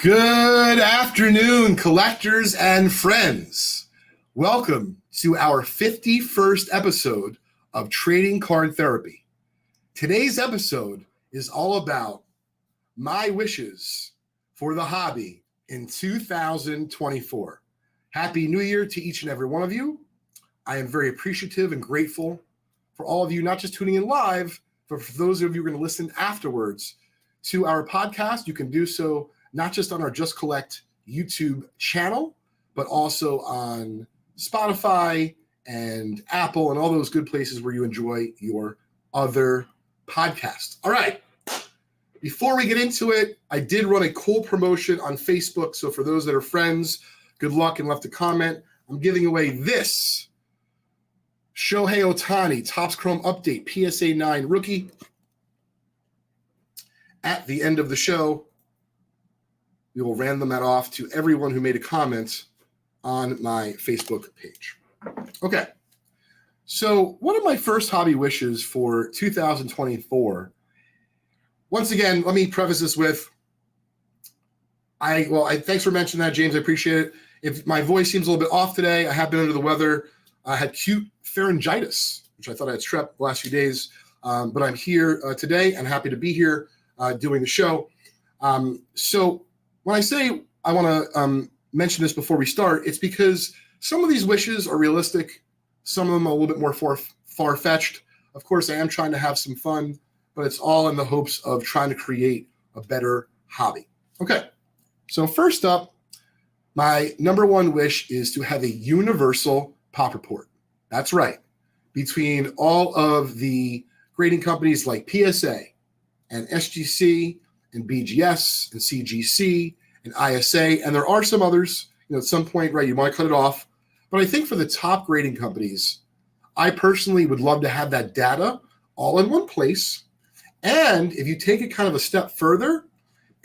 Good afternoon, collectors and friends. Welcome to our 51st episode of Trading Card Therapy. Today's episode is all about my wishes for the hobby in 2024. Happy New Year to each and every one of you. I am very appreciative and grateful for all of you, not just tuning in live, but for those of you who are going to listen afterwards to our podcast. You can do so not just on our Just Collect YouTube channel, but also on Spotify and Apple and all those good places where you enjoy your other podcasts. All right. Before we get into it, I did run a cool promotion on Facebook. So for those that are friends, good luck and left a comment. I'm giving away this Shohei Ohtani Topps Chrome Update PSA 9 rookie at the end of the show. We will random that off to everyone who made a comment on my Facebook page. Okay. So one of my first hobby wishes for 2024, once again, let me preface this with, thanks for mentioning that, James. I appreciate it. If my voice seems a little bit off today, I have been under the weather. I had acute pharyngitis, which I thought I had strep the last few days. But I'm here today and happy to be here doing the show. So when I say I want to mention this before we start, it's because some of these wishes are realistic. Some of them are a little bit more far-fetched. Of course, I am trying to have some fun, but it's all in the hopes of trying to create a better hobby. Okay, so first up, my number one wish is to have a universal pop report. That's right. Between all of the grading companies like PSA and SGC and BGS and CGC and ISA, and there are some others, at some point, right, you might cut it off. But I think for the top grading companies, I personally would love to have that data all in one place. And if you take it kind of a step further,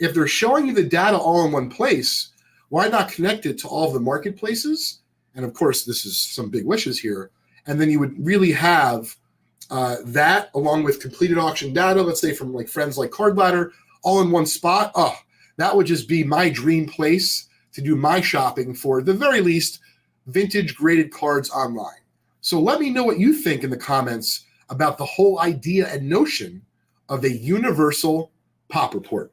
if they're showing you the data all in one place, why not connect it to all of the marketplaces? And of course, this is some big wishes here. And then you would really have that along with completed auction data, let's say from like friends like Card Ladder, all in one spot. Oh, that would just be my dream place to do my shopping for, at the very least, vintage graded cards online. So let me know what you think in the comments about the whole idea and notion of a universal pop report.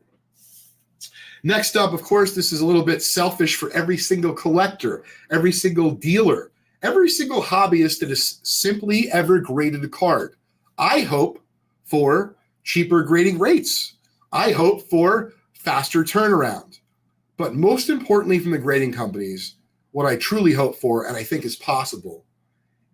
Next up, of course, this is a little bit selfish for every single collector, every single dealer, every single hobbyist that has simply ever graded a card. I hope for cheaper grading rates. I hope for faster turnaround. But most importantly from the grading companies, what I truly hope for, and I think is possible,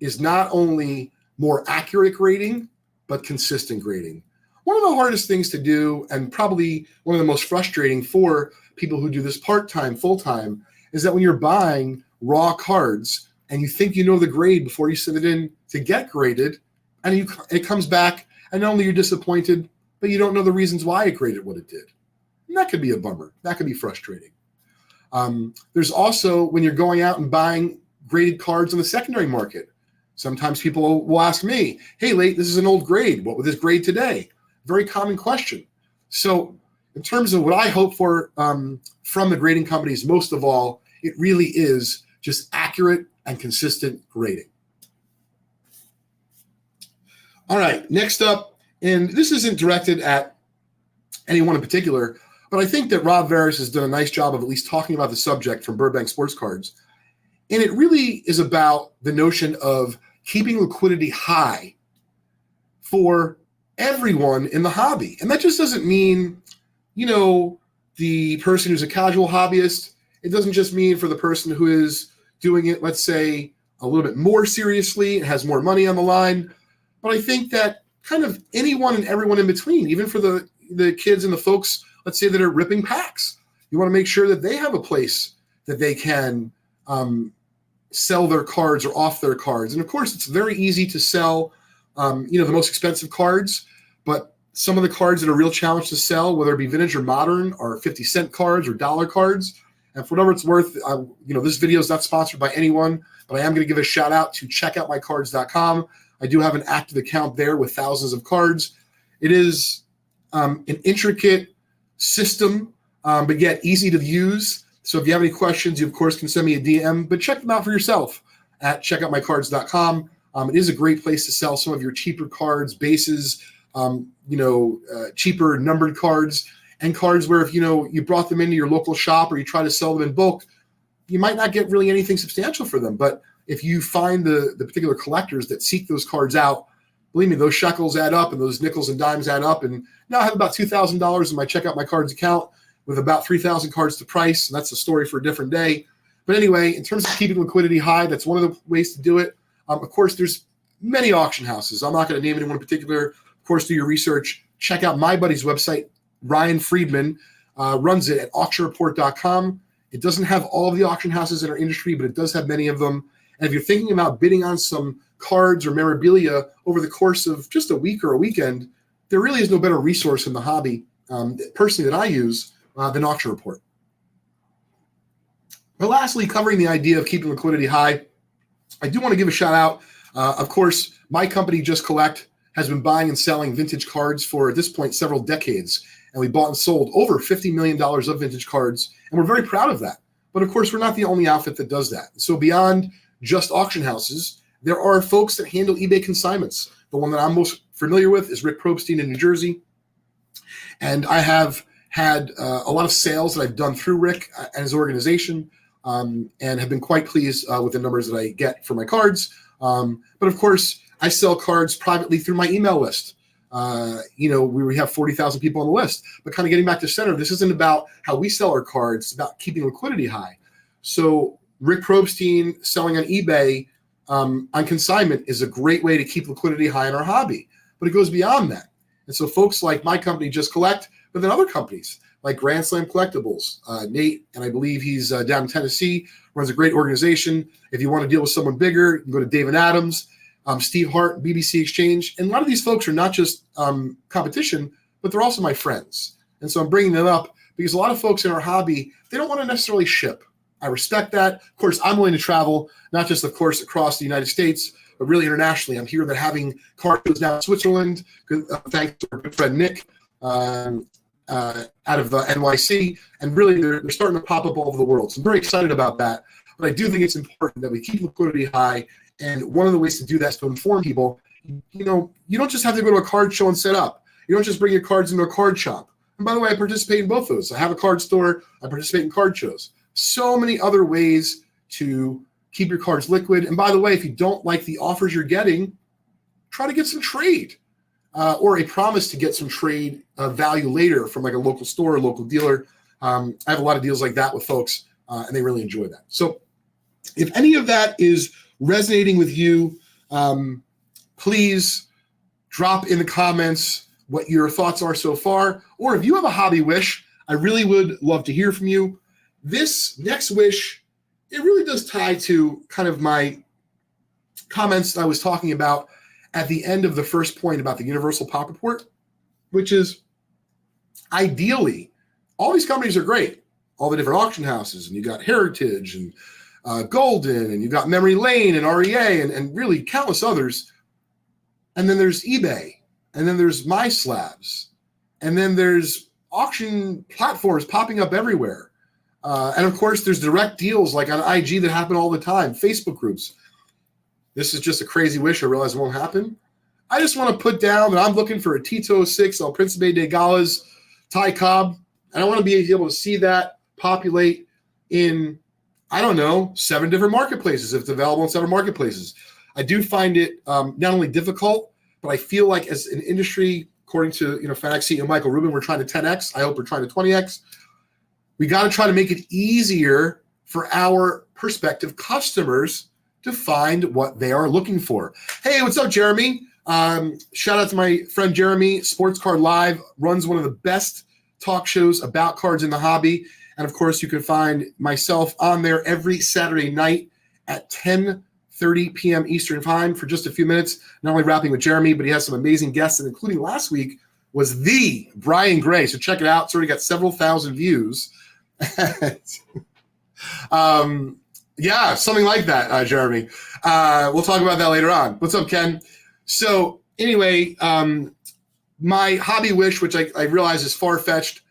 is not only more accurate grading, but consistent grading. One of the hardest things to do, and probably one of the most frustrating for people who do this part-time, full-time, is that when you're buying raw cards and you think you know the grade before you send it in to get graded, and it comes back, and not only you're disappointed, but you don't know the reasons why it graded what it did. And that could be a bummer. That could be frustrating. There's also when you're going out and buying graded cards on the secondary market. Sometimes people will ask me, hey, Late, this is an old grade. What would this grade today? Very common question. So in terms of what I hope for from the grading companies, most of all, it really is just accurate and consistent grading. All right, next up, and this isn't directed at anyone in particular, but I think that Rob Veras has done a nice job of at least talking about the subject from Burbank Sports Cards. And it really is about the notion of keeping liquidity high for everyone in the hobby. And that just doesn't mean, the person who's a casual hobbyist. It doesn't just mean for the person who is doing it, let's say, a little bit more seriously and has more money on the line. But I think that kind of anyone and everyone in between, even for the kids and the folks, let's say, that are ripping packs. You want to make sure that they have a place that they can sell their cards or off their cards. And of course, it's very easy to sell, the most expensive cards, but some of the cards that are a real challenge to sell, whether it be vintage or modern, are 50-cent cards or dollar cards. And for whatever it's worth, this video is not sponsored by anyone, but I am going to give a shout out to checkoutmycards.com. I do have an active account there with thousands of cards. It is an intricate system but yet easy to use. So if you have any questions, you of course can send me a DM, but check them out for yourself at checkoutmycards.com. It is a great place to sell some of your cheaper cards, bases, cheaper numbered cards, and cards where if you brought them into your local shop or you try to sell them in bulk, you might not get really anything substantial for them. But if you find the particular collectors that seek those cards out, believe me, those shekels add up and those nickels and dimes add up. And now I have about $2,000 in my Check Out My Cards account with about 3,000 cards to price. And that's a story for a different day. But anyway, in terms of keeping liquidity high, that's one of the ways to do it. Of course, there's many auction houses. I'm not going to name anyone in particular. Of course, do your research. Check out my buddy's website. Ryan Friedman runs it at auctionreport.com. It doesn't have all of the auction houses in our industry, but it does have many of them. And if you're thinking about bidding on some cards or memorabilia over the course of just a week or a weekend, there really is no better resource in the hobby, personally, that I use than Auction Report. But lastly, covering the idea of keeping liquidity high, I do want to give a shout out. Of course, my company, Just Collect, has been buying and selling vintage cards for, at this point, several decades. And we bought and sold over $50 million of vintage cards, and we're very proud of that. But of course, we're not the only outfit that does that. So beyond just auction houses, there are folks that handle eBay consignments. The one that I'm most familiar with is Rick Probstein in New Jersey. And I have had a lot of sales that I've done through Rick and his organization, and have been quite pleased with the numbers that I get for my cards. But of course, I sell cards privately through my email list. We have 40,000 people on the list. But kind of getting back to center, this isn't about how we sell our cards. It's about keeping liquidity high. So Rick Probstein selling on eBay on consignment is a great way to keep liquidity high in our hobby. But it goes beyond that. And so folks like my company, Just Collect, but then other companies like Grand Slam Collectibles, Nate, and I believe he's down in Tennessee, runs a great organization. If you want to deal with someone bigger, you can go to David Adams, Steve Hart, BBC Exchange. And a lot of these folks are not just competition, but they're also my friends. And so I'm bringing them up because a lot of folks in our hobby, they don't want to necessarily ship. I respect that. Of course, I'm willing to travel, not just, of course, across the United States, but really internationally. I'm here that having card shows down in Switzerland, thanks to our good friend Nick out of the NYC, and really they're starting to pop up all over the world. So I'm very excited about that. But I do think it's important that we keep liquidity high. And one of the ways to do that is to inform people, you don't just have to go to a card show and set up. You don't just bring your cards into a card shop. And by the way, I participate in both those. I have a card store. I participate in card shows. So many other ways to keep your cards liquid. And by the way, if you don't like the offers you're getting, try to get some trade or a promise to get some trade value later from like a local store or local dealer. I have a lot of deals like that with folks, and they really enjoy that. So if any of that is resonating with you, please drop in the comments what your thoughts are so far. Or if you have a hobby wish, I really would love to hear from you. This next wish, it really does tie to kind of my comments I was talking about at the end of the first point about the Universal Pop Report, which is ideally, all these companies are great. All the different auction houses, and you got Heritage and Golden, and you got Memory Lane and REA, and really countless others. And then there's eBay, and then there's MySlabs, and then there's auction platforms popping up everywhere. And of course, there's direct deals like on IG that happen all the time, Facebook groups. This is just a crazy wish. I realize it won't happen. I just want to put down that I'm looking for a Tito 6 El Príncipe de Gales Ty Cobb, and I want to be able to see that populate in, 7 different marketplaces if it's available in 7 marketplaces. I do find it not only difficult, but I feel like as an industry, according to FedEx CEO Michael Rubin, we're trying to 10x. I hope we're trying to 20x. We got to try to make it easier for our prospective customers to find what they are looking for. Hey, what's up, Jeremy? Shout out to my friend Jeremy. Sports Card Live runs one of the best talk shows about cards in the hobby. And of course, you can find myself on there every Saturday night at 10:30 p.m. Eastern time for just a few minutes. Not only rapping with Jeremy, but he has some amazing guests, and including last week was the Brian Gray. So check it out. It's already got several thousand views. Yeah, something like that, Jeremy. We'll talk about that later on. What's up, Ken? So anyway, my hobby wish, which I realize is far-fetched,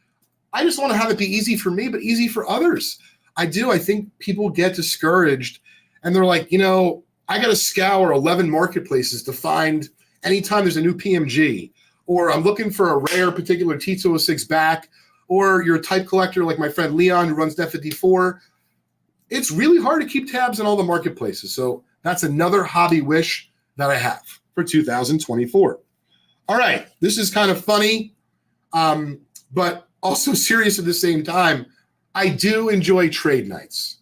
I just want to have it be easy for me, but easy for others. I do. I think people get discouraged and they're like, I got to scour 11 marketplaces to find anytime there's a new PMG, or I'm looking for a rare particular T206 back, or you're a type collector like my friend Leon who runs F54. It's really hard to keep tabs on all the marketplaces. So that's another hobby wish that I have for 2024. All right, this is kind of funny, but also serious at the same time. I do enjoy trade nights.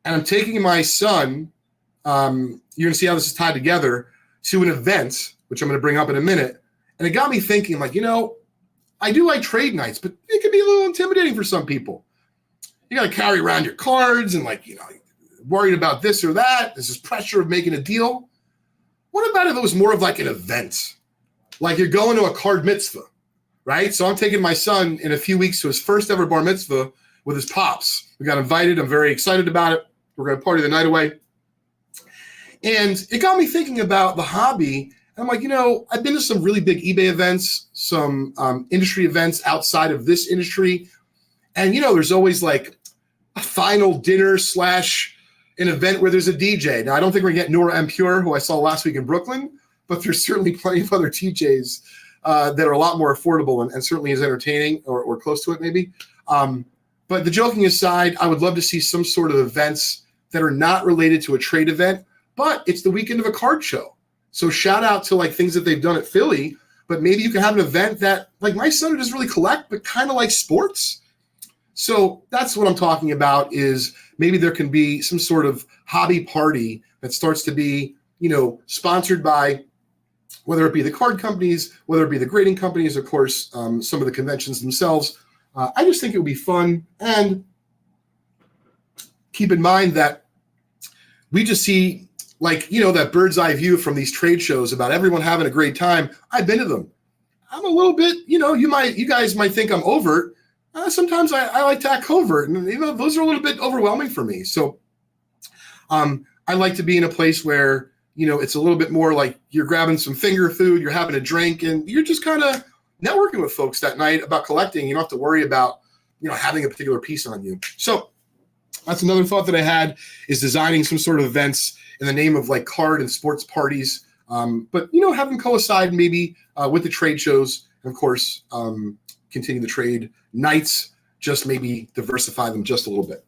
And I'm taking my son, you're going to see how this is tied together, to an event, which I'm going to bring up in a minute. And it got me thinking, like, I do like trade nights, but it can be a little intimidating for some people. You got to carry around your cards and, worried about this or that. There's this pressure of making a deal. What about if it was more of like an event? Like you're going to a card mitzvah, right? So I'm taking my son in a few weeks to his first ever bar mitzvah with his pops. We got invited. I'm very excited about it. We're going to party the night away. And it got me thinking about the hobby. And I'm like, I've been to some really big eBay events, some industry events outside of this industry. And, there's always like a final dinner / an event where there's a DJ. Now, I don't think we're going to get Nora M. Pure, who I saw last week in Brooklyn, but there's certainly plenty of other DJs that are a lot more affordable and certainly as entertaining or close to it maybe. But the joking aside, I would love to see some sort of events that are not related to a trade event, but it's the weekend of a card show. So shout out to things that they've done at Philly, but maybe you can have an event that my son doesn't really collect, but kind of like sports. So that's what I'm talking about, is maybe there can be some sort of hobby party that starts to be, sponsored by, whether it be the card companies, whether it be the grading companies, of course, some of the conventions themselves. I just think it would be fun. And keep in mind that we just see that bird's eye view from these trade shows about everyone having a great time. I've been to them. I'm a little bit, you guys might think I'm overt. Sometimes I like to act covert, and those are a little bit overwhelming for me. So I like to be in a place where, it's a little bit more like you're grabbing some finger food, you're having a drink, and you're just kind of networking with folks that night about collecting. You don't have to worry about, having a particular piece on you. So that's another thought that I had, is designing some sort of events in the name of card and sports parties. But, have them coincide maybe with the trade shows, and of course, continue the trade nights, just maybe diversify them just a little bit.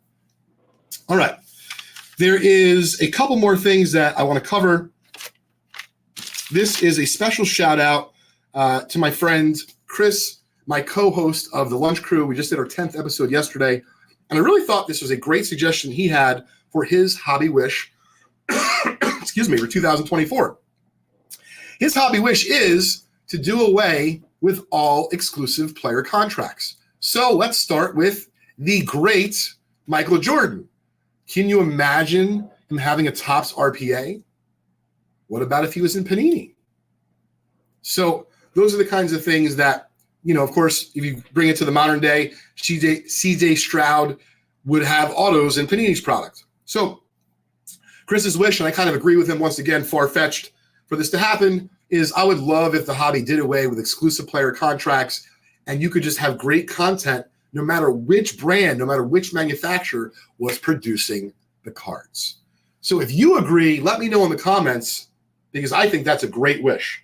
All right. There is a couple more things that I want to cover. This is a special shout out to my friend Chris, my co-host of the Lunch Crew. We just did our 10th episode yesterday, and I really thought this was a great suggestion he had for his hobby wish, excuse me, for 2024. His hobby wish is to do away with all exclusive player contracts. So let's start with the great Michael Jordan. Can you imagine him having a Topps RPA? What about if he was in Panini? So those are the kinds of things that, of course, if you bring it to the modern day, CJ Stroud would have autos in Panini's product. So Chris's wish, and I kind of agree with him once again, far-fetched for this to happen, is I would love if the hobby did away with exclusive player contracts and you could just have great content no matter which brand, no matter which manufacturer was producing the cards. So if you agree, let me know in the comments, because I think that's a great wish.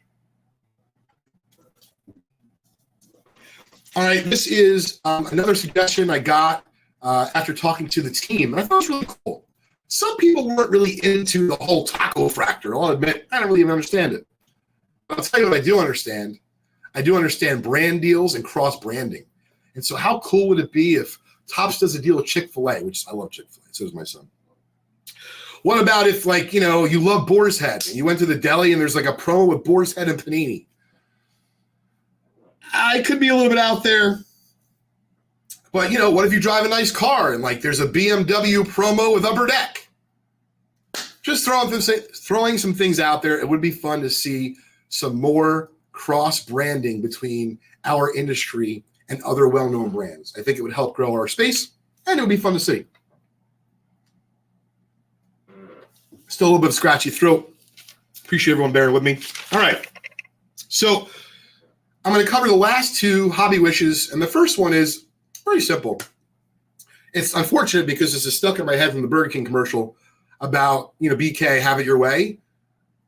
All right, this is another suggestion I got after talking to the team, and I thought it was really cool. Some people weren't really into the whole taco fractor. I'll admit, I don't really even understand it. But I'll tell you what I do understand. I do understand brand deals and cross-branding. And so how cool would it be if Topps does a deal with Chick-fil-A, which I love Chick-fil-A, so does my son. What about if, you love Boar's Head, and you went to the deli and there's a promo with Boar's Head and Panini? I could be a little bit out there. But, what if you drive a nice car and, there's a BMW promo with Upper Deck? Just throwing some things out there. It would be fun to see some more cross-branding between our industry and other well-known brands. I think it would help grow our space, and it would be fun to see. Still a little bit of scratchy throat. Appreciate everyone bearing with me. All right. So I'm going to cover the last two hobby wishes, and the first one is Pretty simple. It's unfortunate because this is stuck in my head from the Burger King commercial about, BK, have it your way.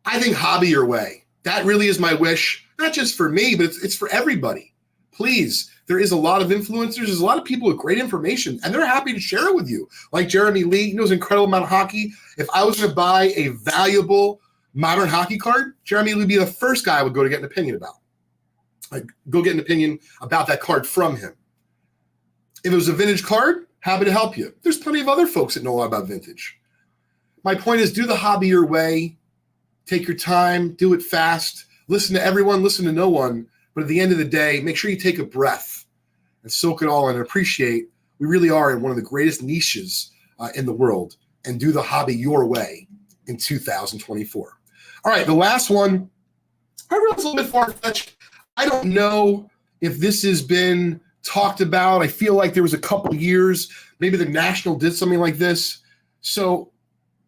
I think hobby your way. That really is my wish, not just for me, but it's for everybody. Please, there is a lot of influencers. There's a lot of people with great information, and they're happy to share it with you. Like Jeremy Lee, he knows an incredible amount of hockey. If I was going to buy a valuable modern hockey card, Jeremy Lee would be the first guy I would go to get an opinion about. I'd go get an opinion about that card from him. If it was a vintage card, happy to help you. There's plenty of other folks that know a lot about vintage. My point is, do the hobby your way. Take your time, do it fast. Listen to everyone, listen to no one. But at the end of the day, make sure you take a breath and soak it all in and appreciate we really are in one of the greatest niches in the world, and do the hobby your way in 2024. All right, the last one, I realize a little bit far-fetched. I don't know if this has been talked about. I feel like there was a couple years, maybe the National did something like this. So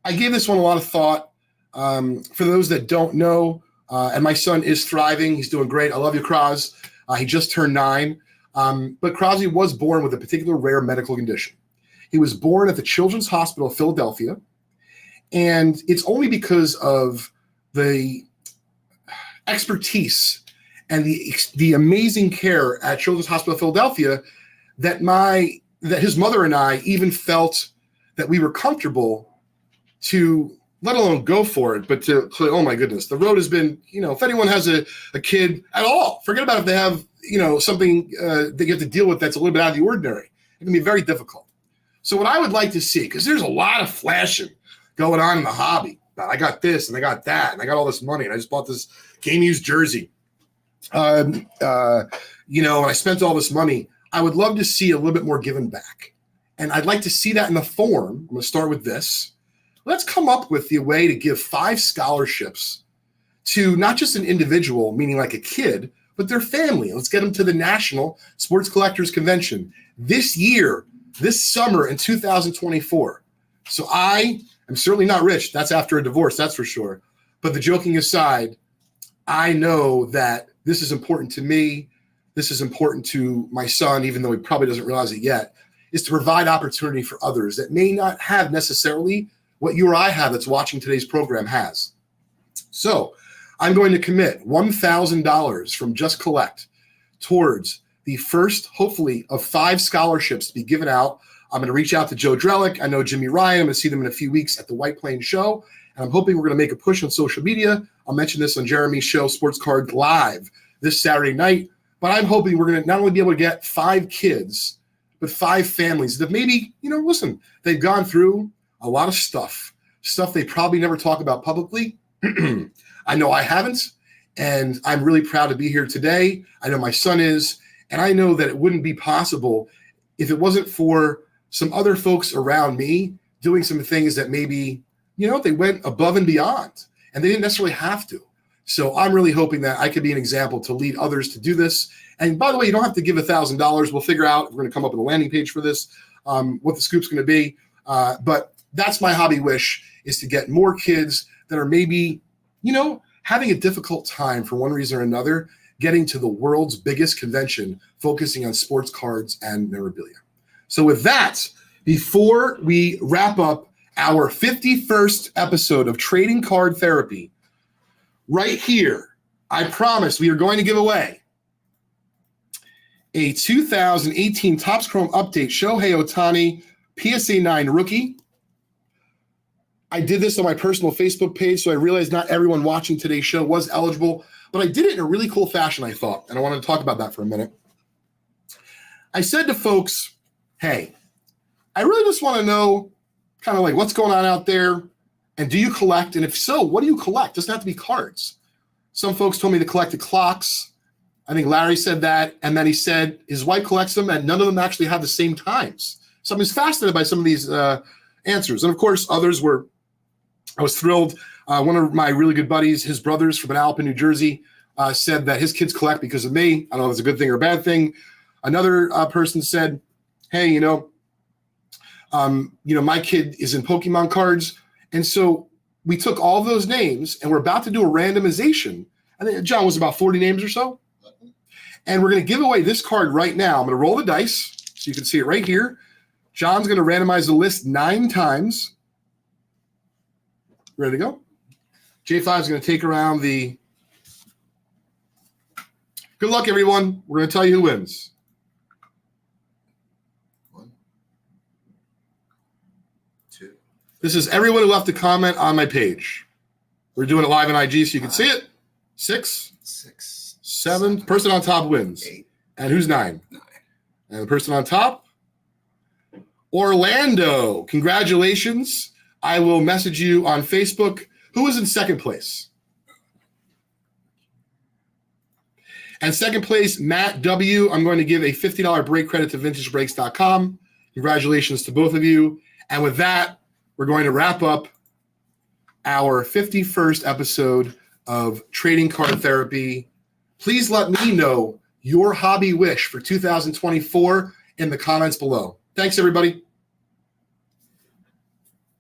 I gave this one a lot of thought. For those that don't know, and my son is thriving. He's doing great. I love you, Kraz. He just turned 9. But Krosby was born with a particular rare medical condition. He was born at the Children's Hospital of Philadelphia. And it's only because of the expertise and the amazing care at Children's Hospital of Philadelphia that his mother and I even felt that we were comfortable to, let alone go for it, but to oh my goodness, the road has been, if anyone has a kid at all, forget about if they have, something that you have to deal with that's a little bit out of the ordinary. It can be very difficult. So what I would like to see, because there's a lot of flashing going on in the hobby. I got this and I got that and I got all this money and I just bought this game used jersey. And I spent all this money. I would love to see a little bit more given back. And I'd like to see that in the form. I'm going to start with this. Let's come up with the way to give 5 scholarships to not just an individual, meaning like a kid, but their family. Let's get them to the National Sports Collectors Convention this year, this summer in 2024. So I am certainly not rich. That's after a divorce, that's for sure. But the joking aside, I know that this is important to me. This is important to my son, even though he probably doesn't realize it yet, is to provide opportunity for others that may not have necessarily what you or I have that's watching today's program has. So I'm going to commit $1,000 from Just Collect towards the first, hopefully, of 5 scholarships to be given out. I'm going to reach out to Joe Drellick. I know Jimmy Ryan. I'm going to see them in a few weeks at the White Plains show. And I'm hoping we're going to make a push on social media. I'll mention this on Jeremy's show, Sports Card Live, this Saturday night. But I'm hoping we're going to not only be able to get 5 kids, but 5 families that maybe, listen, they've gone through a lot of stuff they probably never talk about publicly. I know I haven't, and I'm really proud to be here today. I know my son is, and I know that it wouldn't be possible if it wasn't for some other folks around me doing some things that maybe, they went above and beyond, and they didn't necessarily have to. So I'm really hoping that I could be an example to lead others to do this. And by the way, you don't have to give $1,000. We'll figure out, we're going to come up with a landing page for this, what the scoop's going to be. But that's my hobby wish, is to get more kids that are maybe, having a difficult time for one reason or another, getting to the world's biggest convention, focusing on sports cards and memorabilia. So with that, before we wrap up our 51st episode of Trading Card Therapy, right here, I promise we are going to give away a 2018 Topps Chrome Update Shohei Ohtani PSA 9 rookie. I did this on my personal Facebook page, so I realized not everyone watching today's show was eligible, but I did it in a really cool fashion, I thought, and I wanted to talk about that for a minute. I said to folks, hey, I really just want to know kind of like what's going on out there, and do you collect? And if so, what do you collect? It doesn't have to be cards. Some folks told me to collect the clocks. I think Larry said that, and then he said his wife collects them, and none of them actually have the same times. So I was fascinated by some of these answers. And of course, others were, I was thrilled. One of my really good buddies, his brothers from Manalapan, New Jersey, said that his kids collect because of me. I don't know if it's a good thing or a bad thing. Another person said, hey, my kid is in Pokemon cards. And so we took all of those names and we're about to do a randomization. I think, John, was about 40 names or so. And we're going to give away this card right now. I'm going to roll the dice. So you can see it right here. John's going to randomize the list 9 times. Ready to go? J5 is going to take around the... Good luck, everyone. We're going to tell you who wins. 1, 2. This is everyone who left a comment on my page. We're doing it live on IG so you can see it. 6. 6. 7. Person on top wins. 8. And who's 9? 9. And the person on top? Orlando. Congratulations. I will message you on Facebook. Who is in second place? And second place, Matt W. I'm going to give a $50 break credit to vintagebreaks.com. Congratulations to both of you. And with that, we're going to wrap up our 51st episode of Trading Card Therapy. Please let me know your hobby wish for 2024 in the comments below. Thanks, everybody.